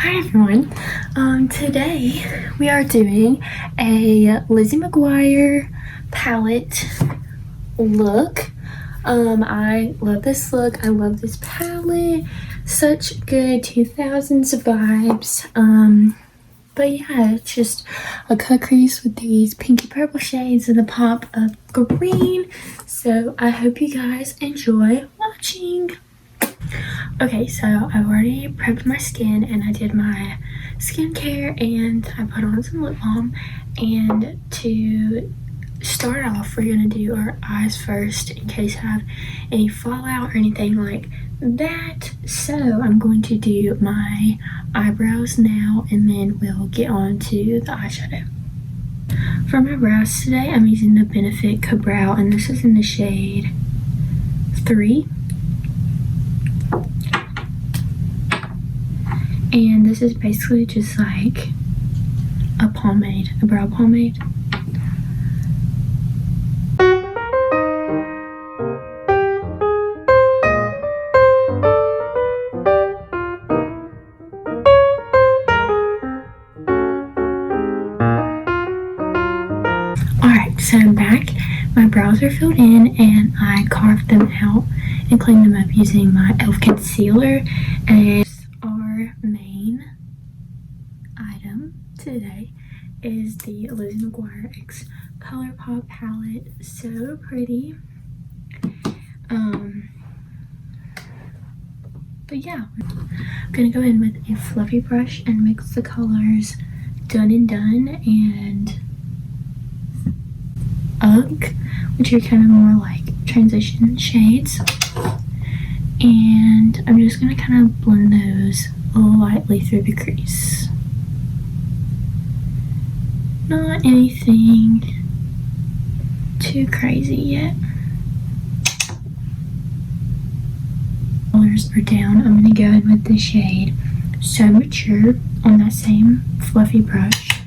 Hi everyone. Today we are doing a Lizzie McGuire palette look. I love this look. I love this palette. Such good 2000s vibes. But yeah, it's just a cut crease with these pinky purple shades and a pop of green. So I hope you guys enjoy watching. Okay, so I've already prepped my skin and I did my skincare and I put on some lip balm. And to start off, we're gonna do our eyes first in case I have any fallout or anything like that. So I'm going to do my eyebrows now and then we'll get on to the eyeshadow. For my brows today, I'm using the Benefit Ka-Brow and this is in the shade 3. And this is basically just like a pomade, a brow pomade. Alright, so I'm back. My brows are filled in and I carved them out and cleaned them up using my e.l.f. concealer. And our main item today is the Lizzie McGuire X Colourpop palette. So pretty. But yeah, I'm gonna go in with a fluffy brush and mix the colors Done and Done and Ugh, which are kind of more like transition shades. And I'm just gonna kind of blend those lightly through the crease. Not anything too crazy yet. Colors are down. I'm gonna go in with the shade So Mature on that same fluffy brush.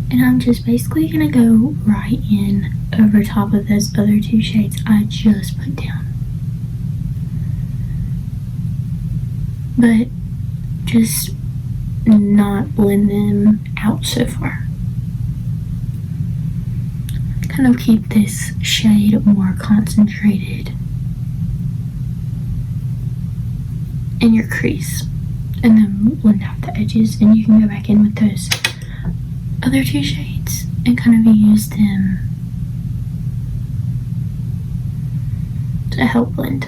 And I'm just basically gonna go right in over top of those other two shades I just put down. But just not blend them out so far. Kind of keep this shade more concentrated in your crease. And then blend out the edges and you can go back in with those other two shades and kind of use them to help blend.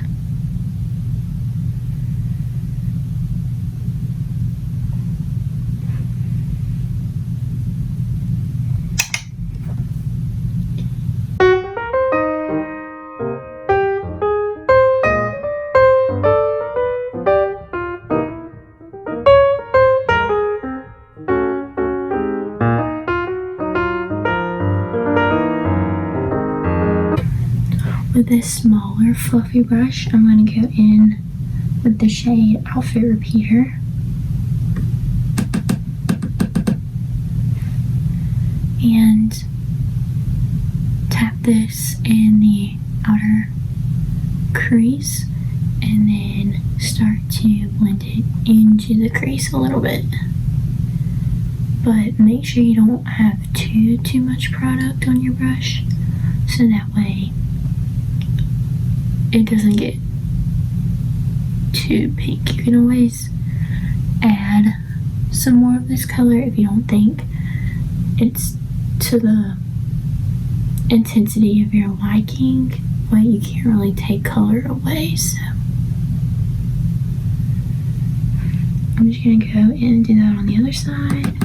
With this smaller fluffy brush, I'm going to go in with the shade Outfit Repeater. And tap this in the outer crease and then start to blend it into the crease a little bit. But make sure you don't have too much product on your brush so that way it doesn't get too pink. You can always add some more of this color if you don't think it's to the intensity of your liking, but you can't really take color away, so I'm just gonna go in and do that on the other side.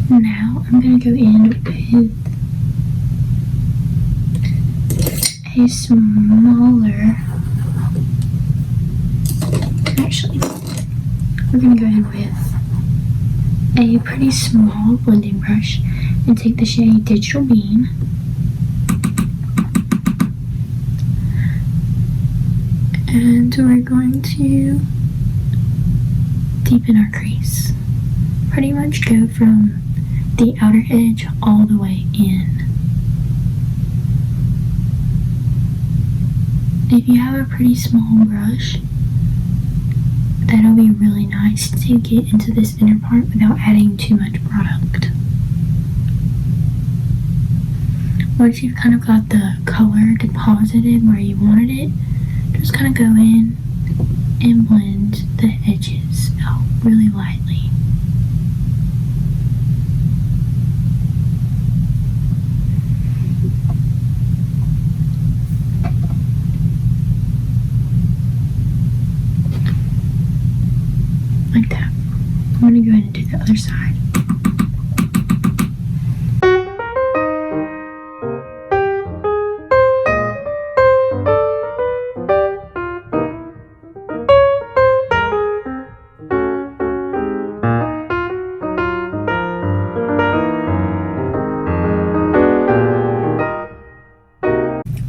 Now I'm going to go in with a smaller, actually, we're going to go in with a pretty small blending brush and take the shade Digital Bean. And we're going to deepen our crease. Pretty much go from the outer edge all the way in. If you have a pretty small brush, that'll be really nice to get into this inner part without adding too much product. Once you've kind of got the color deposited where you wanted it, just kind of go in and blend the edges out really lightly. Like that. I'm going to go ahead and do the other side.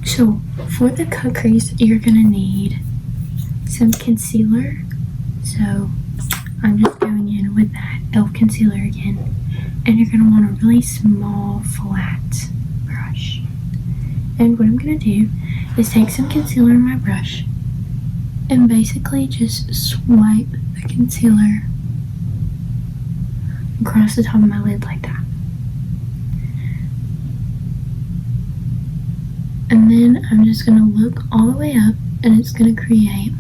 So for the cut crease, you're gonna need some concealer. So I'm just going in with that e.l.f. concealer again. And you're gonna want a really small, flat brush. And what I'm gonna do is take some concealer in my brush and basically just swipe the concealer across the top of my lid like that. And then I'm just going to look all the way up and it's going to create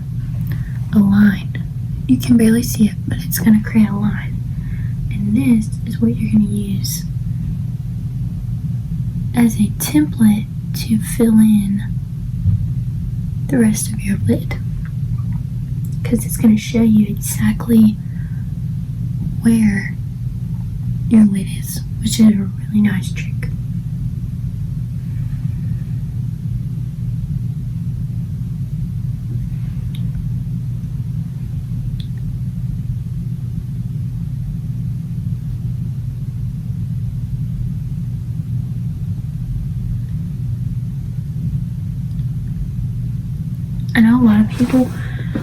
a line. You can barely see it, but it's going to create a line. And this is what you're going to use as a template to fill in the rest of your lid. Because it's going to show you exactly where your lid is, which is a really nice trick. I know a lot of people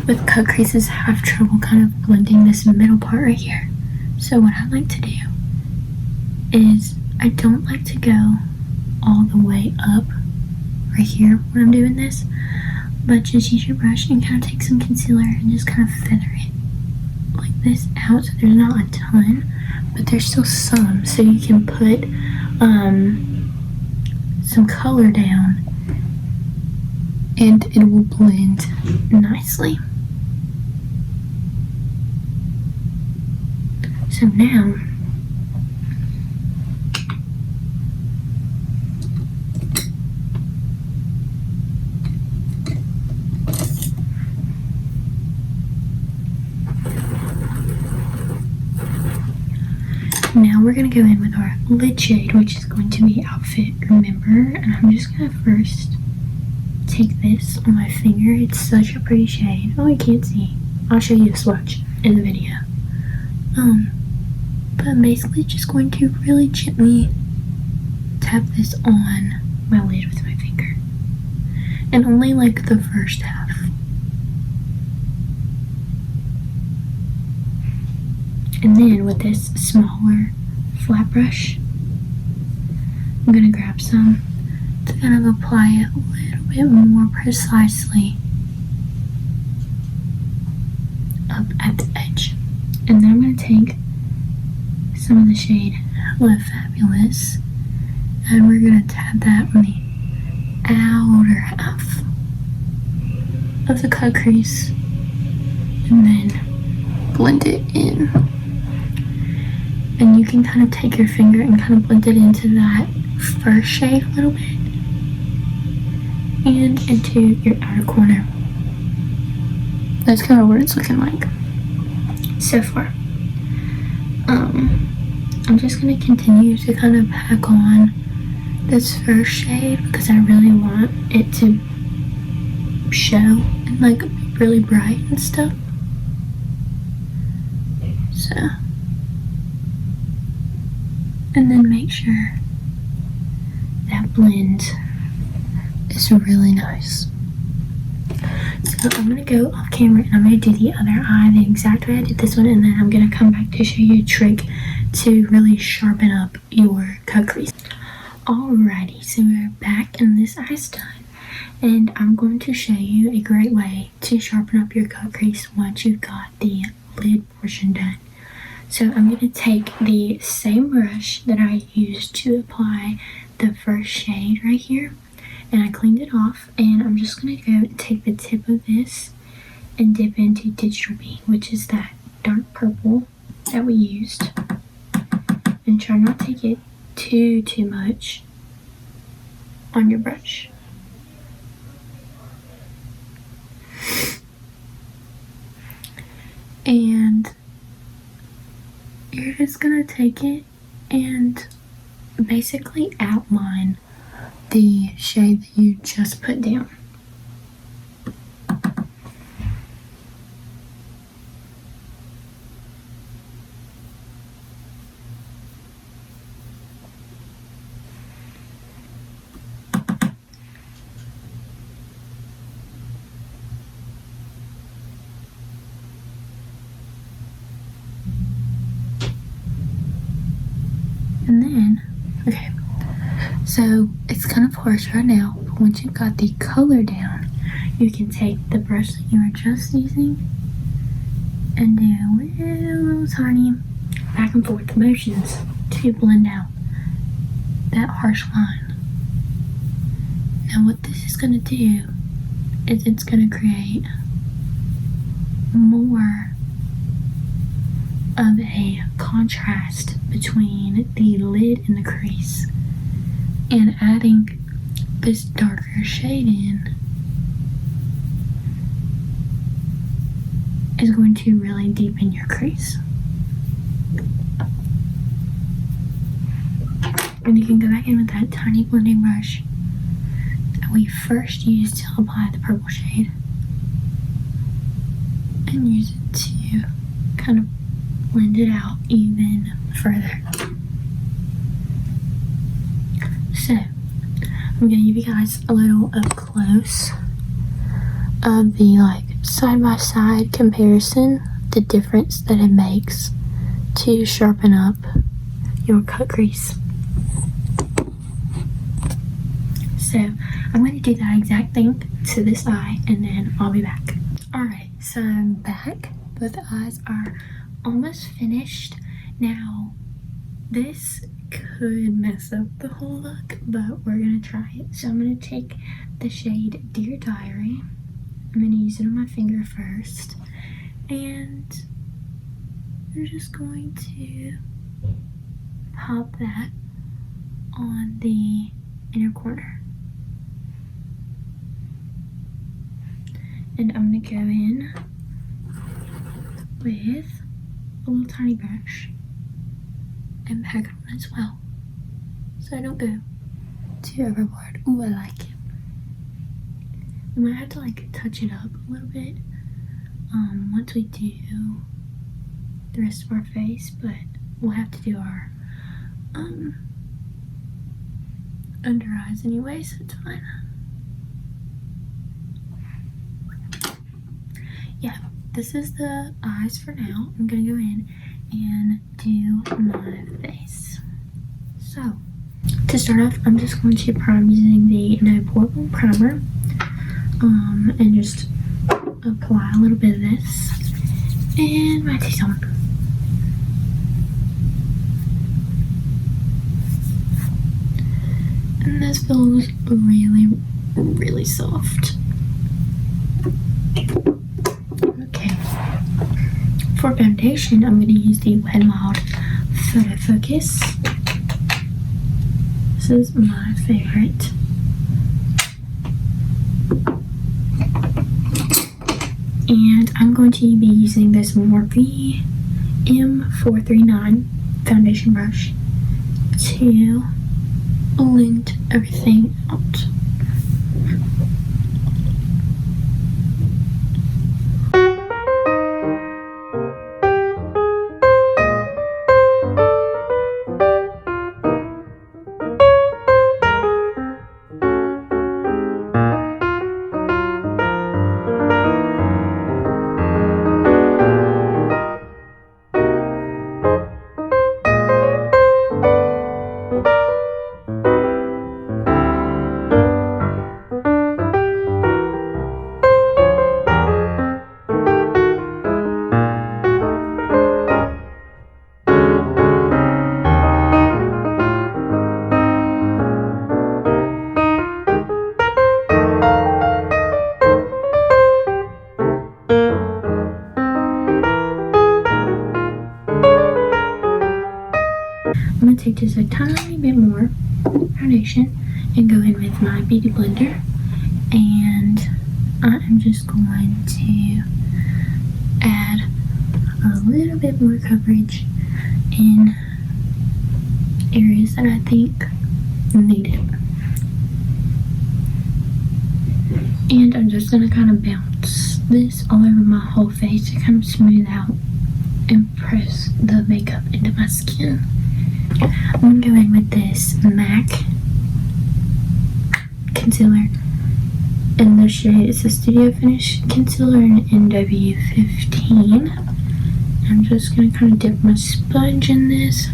with cut creases have trouble kind of blending this middle part right here. So what I like to do is I don't like to go all the way up right here when I'm doing this, but just use your brush and kind of take some concealer and just kind of feather it like this out. So there's not a ton, but there's still some, so you can put some color down and it will blend nicely. So now we're going to go in with our lid shade, which is going to be Outfit Remember, and I'm just going to first take this on my finger. It's such a pretty shade. Oh, you can't see. I'll show you a swatch in the video. But I'm basically just going to really gently tap this on my lid with my finger. And only like the first half. And then with this smaller flat brush, I'm going to grab some to kind of apply it a little bit more precisely up at the edge. And then I'm going to take some of the shade Love Fabulous and we're going to tap that on the outer half of the cut crease and then blend it in. And you can kind of take your finger and kind of blend it into that first shade a little bit and into your outer corner. That's kind of what it's looking like so far. I'm just going to continue to kind of pack on this first shade because I really want it to show and like be really bright and stuff. So And then make sure that blend is really nice. So I'm going to go off camera and I'm going to do the other eye the exact way I did this one, and then I'm going to come back to show you a trick to really sharpen up your cut crease. Alrighty, so we're back and this eye's done, and I'm going to show you a great way to sharpen up your cut crease once you've got the lid portion done. So I'm going to take the same brush that I used to apply the first shade right here, and I cleaned it off, and I'm just going to go and take the tip of this and dip into Digital B, which is that dark purple that we used, and try not to get too much on your brush. And you're just gonna take it and basically outline the shade that you just put down. And then, okay, so it's kind of harsh right now, but once you've got the color down, you can take the brush that you were just using and do little tiny back and forth motions to blend out that harsh line. Now what this is going to do is it's going to create more of a contrast between the lid and the crease, and adding this darker shade in is going to really deepen your crease. And you can go back in with that tiny blending brush that we first used to apply the purple shade and use it to kind of blend it out even further. So I'm gonna give you guys a little up close of the side by side comparison, the difference that it makes to sharpen up your cut crease. So I'm going to do that exact thing to this eye, and then I'll be back. Alright, so I'm back. Both eyes are almost finished. Now, this could mess up the whole look, but we're going to try it. So I'm going to take the shade Dear Diary. I'm going to use it on my finger first, and I'm just going to pop that on the inner corner. And I'm going to go in with a little tiny brush and pack it on as well, so I don't go too overboard. Ooh, I like it. We might have to touch it up a little bit once we do the rest of our face, but we'll have to do our under eyes anyway, so it's fine. Yeah, this is the eyes for now. I'm gonna go in and do my face. So, to start off, I'm just going to prime using the No Portable Primer, and just apply a little bit of this in my T-zone. And this feels really, really soft. Okay. For foundation, I'm going to use the Wet n Wild Photo Focus. This is my favorite. And I'm going to be using this Morphe M439 foundation brush to blend everything out. I'm going to take just a tiny bit more foundation and go in with my beauty blender, and I'm just going to add a little bit more coverage in areas that I think need it. And I'm just going to kind of bounce this all over my whole face to kind of smooth out and press the makeup into my skin. I'm going to go in with this MAC concealer in the shade, it's a Studio Finish concealer in NW15. I'm just going to kind of dip my sponge in this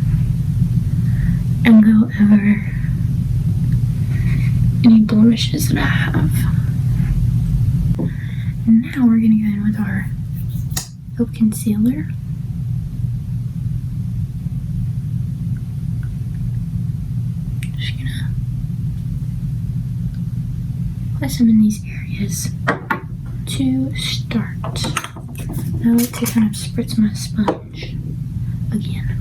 and go over any blemishes that I have. Now we're going to go in with our Hope concealer. Just going to put some in these areas to start. I like to kind of spritz my sponge again.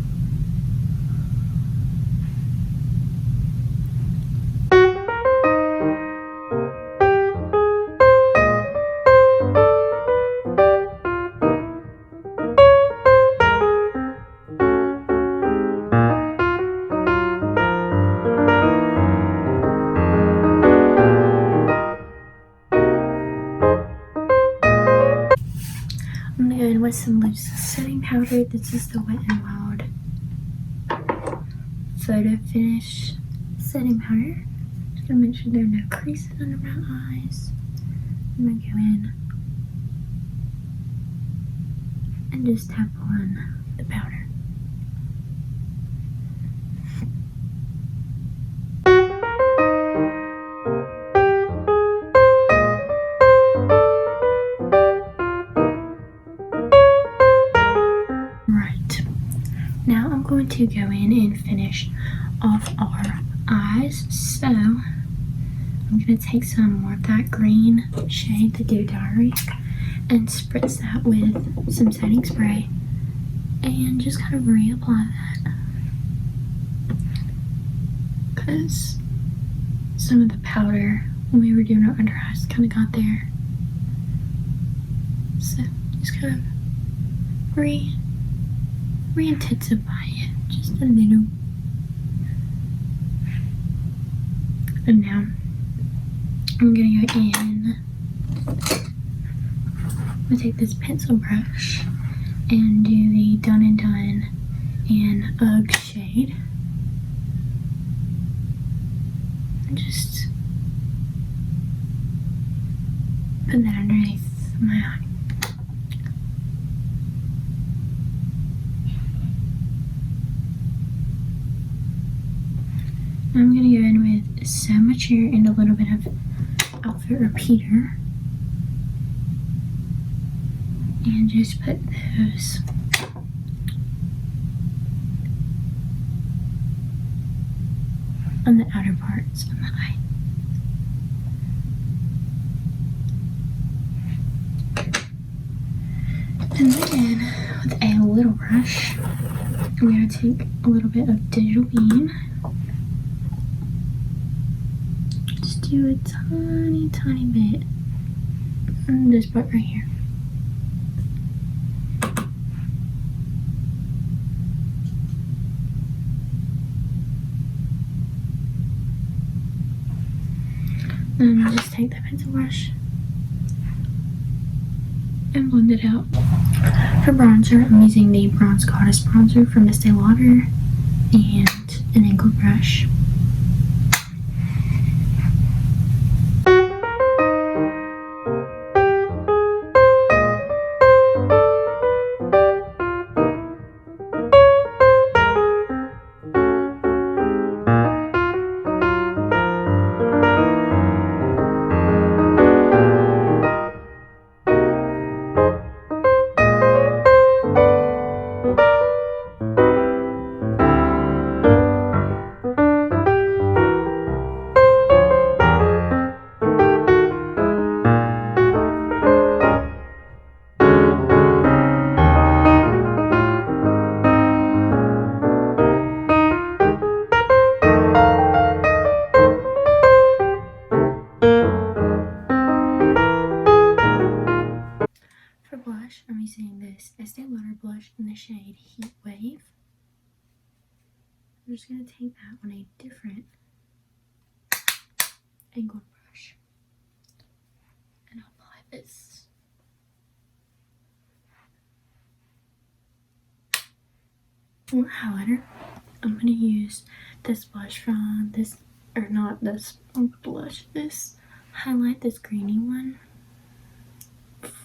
I'm going to go in with some loose setting powder. This is the Wet n Wild Photo Finish setting powder. Just going to make sure there are no creases under my eyes. I'm going to go in and just tap on the powder. Now I'm going to go in and finish off our eyes. So I'm going to take some more of that green shade, the Dew Diary, and spritz that with some setting spray and just kind of reapply that, because some of the powder when we were doing our under eyes kind of got there. So just kind of re-intensify it just a little. And now I'm gonna go in. I'm gonna take this pencil brush and do the Done and Done in Ugg shade. And just put that underneath my eye. I'm going to go in with So Much Hair and a little bit of Outfit Repeater. And just put those on the outer parts of my eye. And then, with a little brush, I'm going to take a little bit of Digital Beam. Do a tiny bit on this part right here. Then just take the pencil brush and blend it out. For bronzer, I'm using the Bronze Goddess bronzer from Estee Lauder and an angled brush. I'm just going to take that on a different angled brush and apply this. For highlighter, I'm going to use this blush from this, or not this blush, this highlight, this greeny one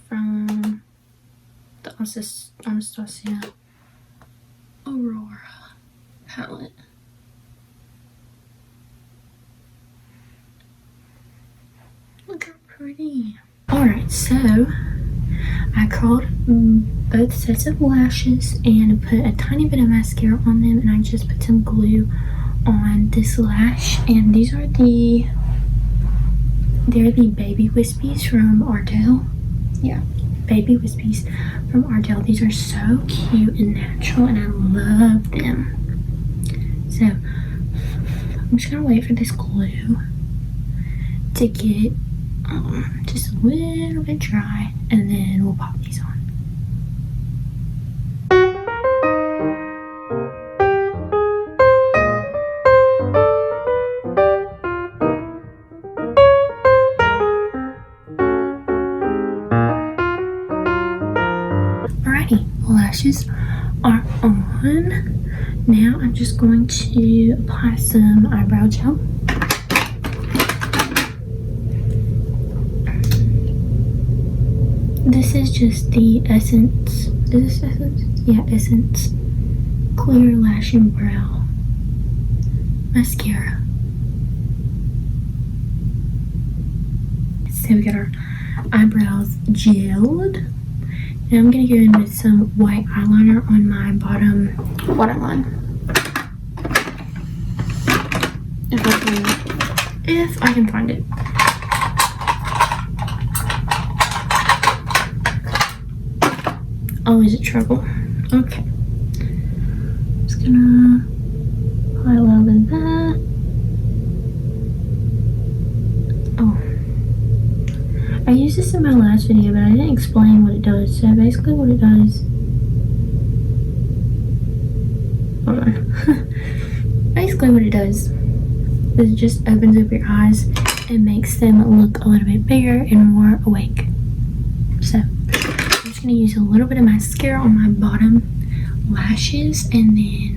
from the Anastasia Aurora palette. Look how pretty. Alright, so I curled both sets of lashes and put a tiny bit of mascara on them, and I just put some glue on this lash, and these are they're the Baby Wispies from Ardell. Yeah, Baby Wispies from Ardell. These are so cute and natural, and I love them. So I'm just gonna wait for this glue to get just a little bit dry, and then we'll pop these on. Alrighty, lashes are on. Now I'm just going to apply some eyebrow gel. This is just the Essence. Is this Essence? Yeah, Essence Clear Lash and Brow Mascara. So we got our eyebrows gelled. Now I'm going to go in with some white eyeliner on my bottom waterline. If I can find it. Always a trouble. Okay. Just gonna apply a little bit of that. Oh. I used this in my last video, but I didn't explain what it does. So basically what it does... Hold on. Basically what it does is it just opens up your eyes and makes them look a little bit bigger and more awake. So I'm just going to use a little bit of mascara on my bottom lashes, and then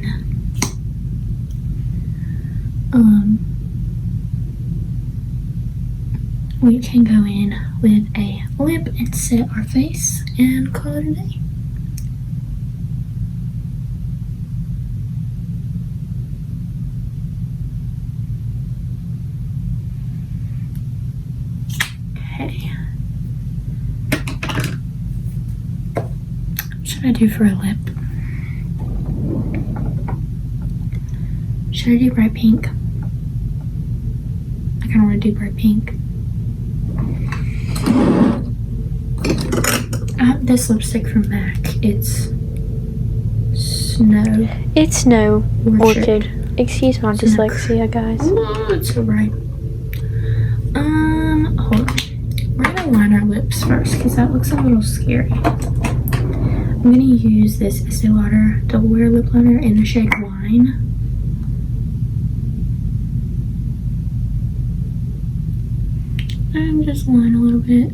we can go in with a lip and set our face and call it a day. Okay. What should I do for a lip? Should I do bright pink? I kind of want to do bright pink. I have this lipstick from MAC. It's Snow. It's Snow Orchid. Excuse my dyslexia, guys. Oh, it's so bright. Hold on. We're gonna line our lips first because that looks a little scary. I'm gonna use this Estee Lauder Double Wear Lip Liner in the shade Wine. And just line a little bit.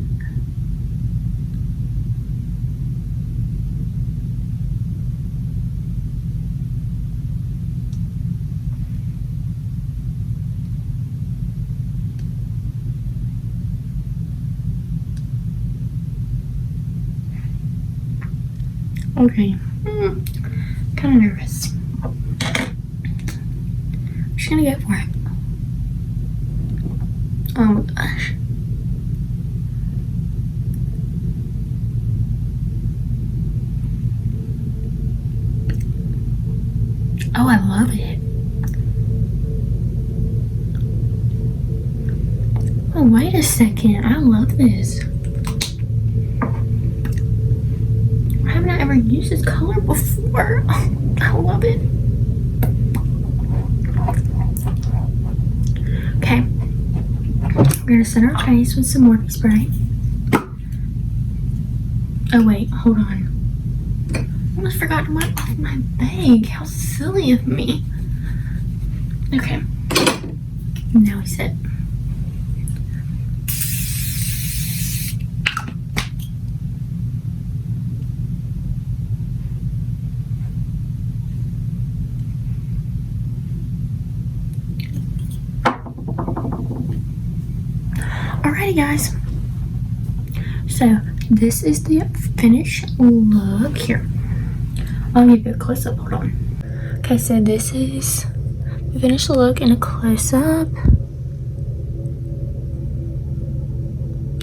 Okay, kind of nervous. I'm just gonna go for it. Oh my gosh. Oh, I love it. Oh, wait a second. I love this. Haven't I ever used this color before? Oh, I love it. Okay. We're going to set our face with some Morphe spray. Oh, wait. Hold on. I almost forgot to wipe off my bag. How silly of me. Okay. Now we sit. Alrighty, guys. So this is the finished look. Here, I'll give you a close-up. Hold on. Okay, so this is the finished look in a close-up.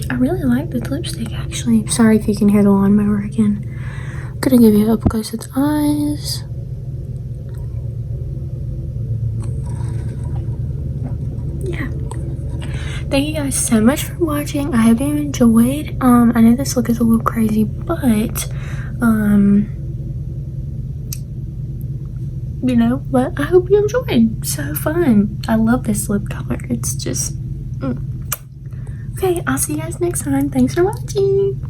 I really like this lipstick, actually. Sorry if you can hear the lawnmower again. I'm gonna give you up close its eyes. Yeah. Thank you guys so much for watching. I hope you enjoyed. I know this look is a little crazy, but you know, but I hope you enjoyed. So fun. I love this lip color. It's just okay, I'll see you guys next time. Thanks for watching.